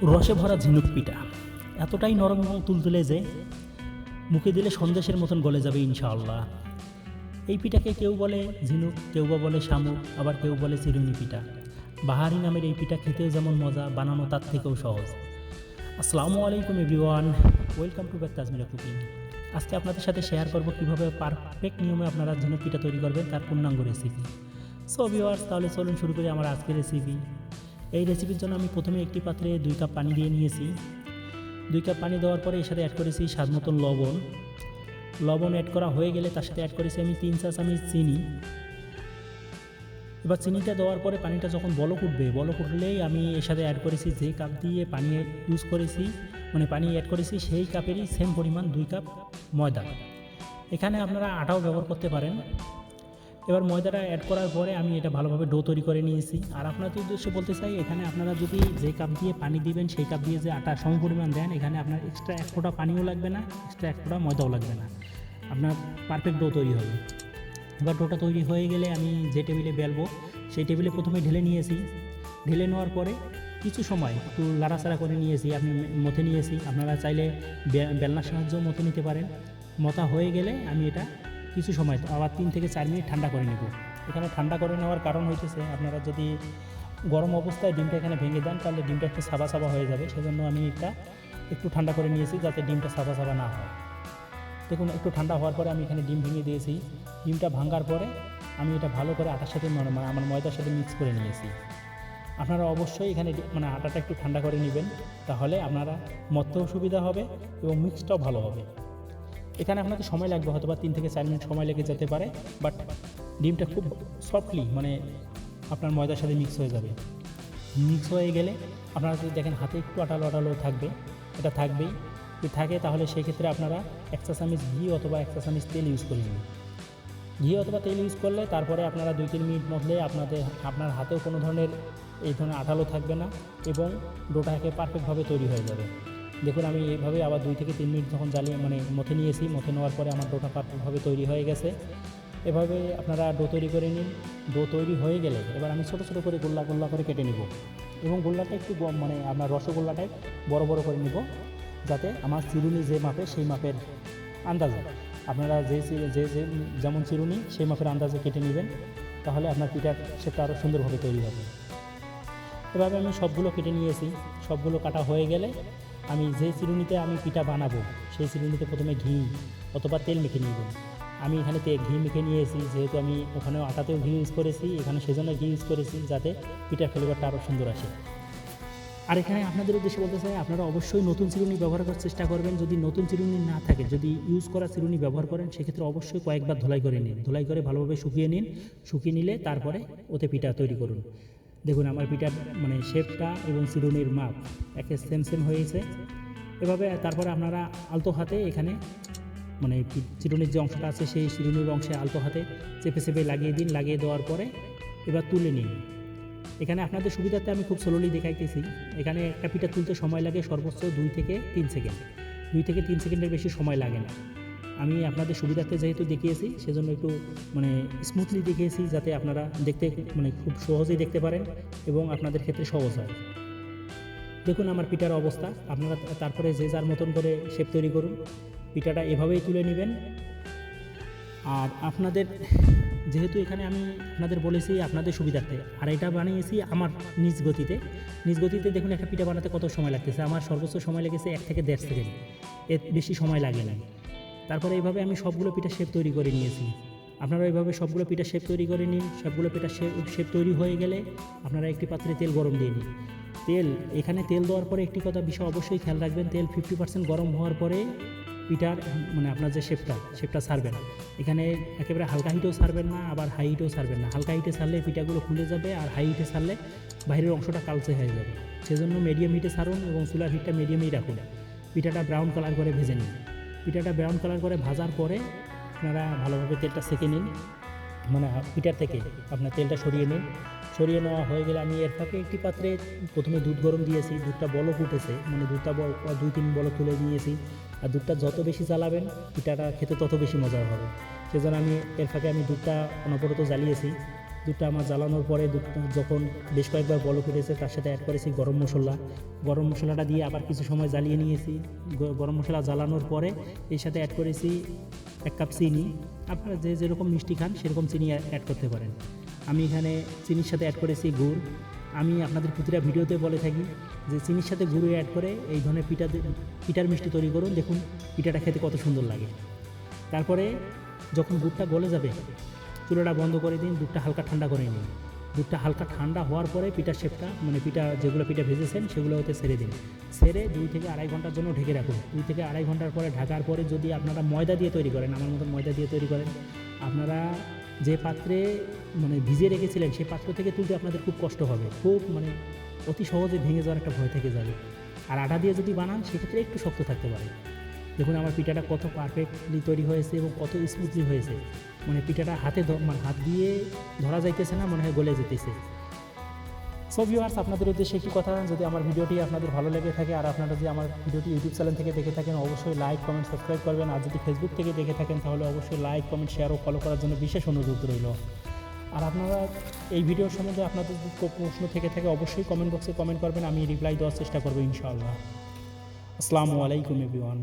রসে ভরা ঝিনুক পিঠা এতটাই নরম এবং তুলতুলে যে মুখে দিলে সন্দেশের মতন গলে যাবে ইনশাআল্লাহ। এই পিঠাকে কেউ বলে ঝিনুক, কেউ বা বলে শামুক, আবার কেউ বলে চিরুনি পিঠা। বাহারি নামের এই পিঠা খেতেও যেমন মজা, বানানো তার থেকেও সহজ। আসসালামু আলাইকুম everyone, welcome to back Tajmira cooking. আজকে আপনাদের সাথে শেয়ার করব কীভাবে পারফেক্ট নিয়মে আপনারা ঝিনুক পিঠা তৈরি করবেন, তার পূর্ণাঙ্গ রেসিপি। সো ভিউয়ার্স, তাহলে চলুন শুরু করি আমার আজকের রেসিপি। এই রেসিপির জন্য আমি প্রথমে একটি পাত্রে 2 কাপ পানি দিয়ে নিয়েছি। 2 কাপ পানি দেওয়ার পরে এর সাথে অ্যাড করেছি স্বাদ মতন লবণ অ্যাড করা হয়ে গেলে তার সাথে অ্যাড করেছি আমি 3 চা চামচ চিনি। এবার চিনিটা দেওয়ার পরে পানিটা যখন বলক উঠলেই আমি এর সাথে অ্যাড করেছি যে কাপ দিয়ে পানি ইউজ করেছি, মানে পানি অ্যাড করেছি সেই কাপেরই সেম পরিমাণ 2 কাপ ময়দা। এখানে আপনারা আটাও ব্যবহার করতে পারেন। এবার ময়দাটা অ্যাড করার পরে আমি এটা ভালোভাবে ডো তৈরি করে নিয়েছি। আর আপনাদের উদ্দেশ্যে বলতে চাই, এখানে আপনারা যদি যে কাপ দিয়ে পানি দিবেন সেই কাপ দিয়ে যে আটা সম পরিমাণ দেন, এখানে আপনার এক্সট্রা 1 ফোঁটা পানিও লাগবে না, এক্সট্রা 1 ফোঁটা ময়দাও লাগবে না, আপনার পারফেক্ট ডো তৈরি হবে। এবার ডোটা তৈরি হয়ে গেলে আমি যে টেবিলে বেলবো সেই টেবিলে প্রথমে ঢেলে নিয়েছি। ঢেলে নেওয়ার পরে কিছু সময় একটু লাড়াচাড়া করে নিয়েছি, আমি মথে নিয়েছি। আপনারা চাইলে বেলনার সাহায্যেও মথে নিতে পারেন। মথা হয়ে গেলে আমি এটা কিছু সময় আবার 3 থেকে 4 মিনিট ঠান্ডা করে নেব। এখানে ঠান্ডা করে নেওয়ার কারণ হইতেছে, আপনারা যদি গরম অবস্থায় ডিমটা এখানে ভেঙে দেন তাহলে ডিমটা একটু সাদা সাদা হয়ে যাবে। সেজন্য আমি এটা একটু ঠান্ডা করে নিয়েছি যাতে ডিমটা সাদা সাদা না হয়। দেখুন, একটু ঠান্ডা হওয়ার পরে আমি এখানে ডিম ভেঙে দিয়েছি। ডিমটা ভাঙার পরে আমি এটা ভালো করে আটার সাথে আমার ময়দার সাথে মিক্স করে নিয়েছি। আপনারা অবশ্যই এখানে আটাটা একটু ঠান্ডা করে নেবেন, তাহলে আপনারা মতেও সুবিধা হবে এবং মিক্সটাও ভালো হবে। এখানে আপনাকে সময় লাগবে, হয়তো বা 3 থেকে 4 মিনিট সময় লেগে যেতে পারে, বাট ডিমটা খুব সফটলি আপনার ময়দার সাথে মিক্স হয়ে যাবে। মিক্স হয়ে গেলে আপনারা যদি দেখেন হাতে একটু আটালো থাকবে, এটা থাকবেই। যদি থাকে তাহলে সেই ক্ষেত্রে আপনারা 1 চা চামচ ঘি অথবা 1 চা চামচ তেল ইউজ করে নিন। ঘি অথবা তেল ইউজ করলে তারপরে আপনারা 2-3 মিনিট মধ্যে আপনার হাতেও কোনো ধরনের এই ধরনের আঠালো থাকবে না এবং ডোটাকে পারফেক্টভাবে তৈরি হয়ে যাবে। দেখুন, আমি এইভাবে আবার 2 থেকে 3 মিনিট যখন মথে নিয়েছি, মথে নেওয়ার পরে আমার ডোটা পারফেক্টভাবে তৈরি হয়ে গেছে। এভাবে আপনারা ডো তৈরি করে নিন। ডো তৈরি হয়ে গেলে এবার আমি ছোটো ছোটো করে গোল্লা করে কেটে নেব এবং গোল্লাটা একটু আপনার রসগোল্লাটাই বড় করে নেব, যাতে আমার চিরুনি যে মাপে সেই মাপের আন্দাজে আপনারা যেমন চিরুনি সেই মাপের আন্দাজে কেটে নেবেন, তাহলে আপনার পিঠার সেটা আরও সুন্দরভাবে তৈরি হবে। এভাবে আমি সবগুলো কেটে নিয়েছি। সবগুলো কাটা হয়ে গেলে আমি যে চিরুনিতে আমি পিঠা বানাবো সেই চিরুনিতে প্রথমে ঘি অথবা তেল মেখে নেবেন। আমি এখানে ঘি মেখে নিয়েছি, যেহেতু আমি ওখানেও আটাতেও ঘি ইউজ করেছি, এখানে সেজন্য ঘি ইউজ করেছি যাতে পিঠার ফ্লেভারটা আরও সুন্দর আসে। আর এখানে আপনাদের উদ্দেশ্যে বলতে চাই, আপনারা অবশ্যই নতুন চিরুনি ব্যবহার করার চেষ্টা করবেন। যদি নতুন চিরুনি না থাকে, যদি ইউজ করা চিরুনি ব্যবহার করেন, সেক্ষেত্রে অবশ্যই কয়েকবার ধোলাই করে নিন। ধোলাই করে ভালোভাবে শুকিয়ে নিন। শুকিয়ে নিলে তারপরে ওতে পিঠা তৈরি করুন। দেখুন, আমার পিঠার শেপটা এবং চিরুনির মাপ একে সেম হয়েছে। এভাবে তারপরে আপনারা আলতো হাতে এখানে চিরুনির যে অংশটা আছে সেই চিরুনির অংশে আলতো হাতে চেপে লাগিয়ে দিন। লাগিয়ে দেওয়ার পরে এবার তুলে নিন। এখানে আপনাদের সুবিধাতে আমি খুব স্লোলি দেখাইতেছি। এখানে একটা পিঠা তুলতে সময় লাগে সর্বোচ্চ 2 থেকে 3 সেকেন্ড। 2 থেকে 3 সেকেন্ডের বেশি সময় লাগে না। আমি আপনাদের সুবিধাতে যেহেতু দেখিয়েছি সেজন্য একটু স্মুথলি দেখিয়েছি, যাতে আপনারা দেখতে খুব সহজেই দেখতে পারেন এবং আপনাদের ক্ষেত্রে সহজ হয়। দেখুন আমার পিঠার অবস্থা। আপনারা তারপরে যে যার মতন করে শেপ তৈরি করুন। পিঠাটা এভাবেই তুলে নেবেন। আর আপনাদের যেহেতু এখানে আমি আপনাদের বলেছি আপনাদের সুবিধার্থে, আর এটা বানিয়েছি আমার নিজ গতিতে। দেখুন একটা পিঠা বানাতে কত সময় লাগতেছে। আমার সর্বোচ্চ সময় লেগেছে 1 থেকে 1.5 সেকেন্ড, এর বেশি সময় লাগে না। তারপরে এইভাবে আমি সবগুলো পিঠা শেপ তৈরি করে নিয়েছি। আপনারা এইভাবে সবগুলো পিঠা শেপ তৈরি করে নিন। সবগুলো পিঠা শেপ তৈরি হয়ে গেলে আপনারা একটি পাত্রে তেল গরম দিয়ে নিন। এখানে তেল দেওয়ার পরে একটি বিষয় অবশ্যই খেয়াল রাখবেন, তেল 50% গরম হওয়ার পরে পিঠার আপনার যে শেপটা ছাড়বেন। এখানে একেবারে হালকা হিটেও ছাড়বেন না, আবার হাই হিটেও ছাড়বেন না। হালকা হিটে ছাড়লে পিঠাগুলো খুলে যাবে, আর হাই হিটে ছাড়লে বাইরের অংশটা কালচে হয়ে যাবে। সেজন্য মিডিয়াম হিটে ছাড়ুন এবং চুলার হিটটা মিডিয়ামেই রাখুন। পিঠাটা ব্রাউন কালার করে ভেজে নিন। পিঠাটা ব্রাউন কালার করে ভাজার পরে আপনারা ভালোভাবে তেলটা সেঁকে নিন। পিঠার থেকে আপনার তেলটা সরিয়ে নিন। সরিয়ে নেওয়া হয়ে গেলে আমি এর ফাঁকে একটি পাত্রে প্রথমে দুধ গরম দিয়েছি। দুধটা বলক উঠেছে, দুধটা 2-3 বলক তুলে নিয়েছি। আর দুধটা যত বেশি জ্বালাবেন পিঠাটা খেতে তত বেশি মজার হবে। সেজন্য আমি এর ফাঁকে দুধটা অনবরত জ্বালিয়েছি। দুধটা আমার জ্বালানোর পরে দুধটা যখন বেশ কয়েকবার বলক উঠেছে তার সাথে অ্যাড করেছি গরম মশলাটা দিয়ে আবার কিছু সময় জ্বালিয়ে নিয়েছি। গরম মশলা জ্বালানোর পরে এর সাথে অ্যাড করেছি 1 কাপ চিনি। আপনারা যে যেরকম মিষ্টি খান সেরকম চিনি অ্যাড করতে পারেন। আমি এখানে চিনির সাথে অ্যাড করেছি গুড়। আমি আপনাদের প্রতিটা ভিডিওতে বলে থাকি যে চিনির সাথে গুঁড়ো অ্যাড করে এই ধরনের পিঠার মিষ্টি তৈরি করুন, দেখুন পিঠাটা খেতে কত সুন্দর লাগে। তারপরে যখন গুড়টা গলে যাবে চুলাটা বন্ধ করে দিন, দুধটা হালকা ঠান্ডা করে নিন। দুধটা হালকা ঠান্ডা হওয়ার পরে পিঠার শেপটা মানে যেগুলো পিঠা ভেজেছেন সেগুলো হতে ছেড়ে দিন। ছেড়ে 2 থেকে আড়াই ঘন্টার জন্য ঢেকে রাখুন। 2 থেকে আড়াই ঘন্টার পরে ঢাকার পরে যদি আপনারা ময়দা দিয়ে তৈরি করেন, আমার মতন ময়দা দিয়ে তৈরি করেন, আপনারা যে পাত্রে মানে ভিজিয়ে রেখেছিলেন সেই পাত্র থেকে তুলতে আপনাদের খুব কষ্ট হবে, খুব মানে অতি সহজে ভেঙে যাওয়ার একটা ভয় থেকে যাবে। আর আটা দিয়ে যদি বানান সেক্ষেত্রে একটু শক্ত থাকতে পারে। দেখুন আমার পিঠাটা কত পারফেক্টলি তৈরি হয়েছে এবং কত স্মুথলি হয়েছে, মানে পিঠাটা হাত দিয়ে ধরা যাইতেছে না, মনে হয় গলে যেতেছে। সো ভিউয়ার্স, আপনাদের উদ্দেশ্যে একটি কথা, যদি আমার ভিডিওটি আপনাদের ভালো লেগে থাকে আর আপনারা যদি আমার ভিডিওটি ইউটিউব চ্যানেল থেকে দেখে থাকেন অবশ্যই লাইক কমেন্ট সাবস্ক্রাইব করবেন। আর যদি ফেসবুক থেকে দেখে থাকেন তাহলে অবশ্যই লাইক কমেন্ট শেয়ার ও ফলো করার জন্য বিশেষ অনুরোধ রইল। আর আপনারা এই ভিডিওর সম্বন্ধে আপনাদের যদি প্রশ্ন থেকে থাকে অবশ্যই কমেন্ট বক্সে কমেন্ট করবেন, আমি রিপ্লাই দেওয়ার চেষ্টা করবো ইনশাআল্লাহ। আসসালামু আলাইকুম এভরিওয়ান।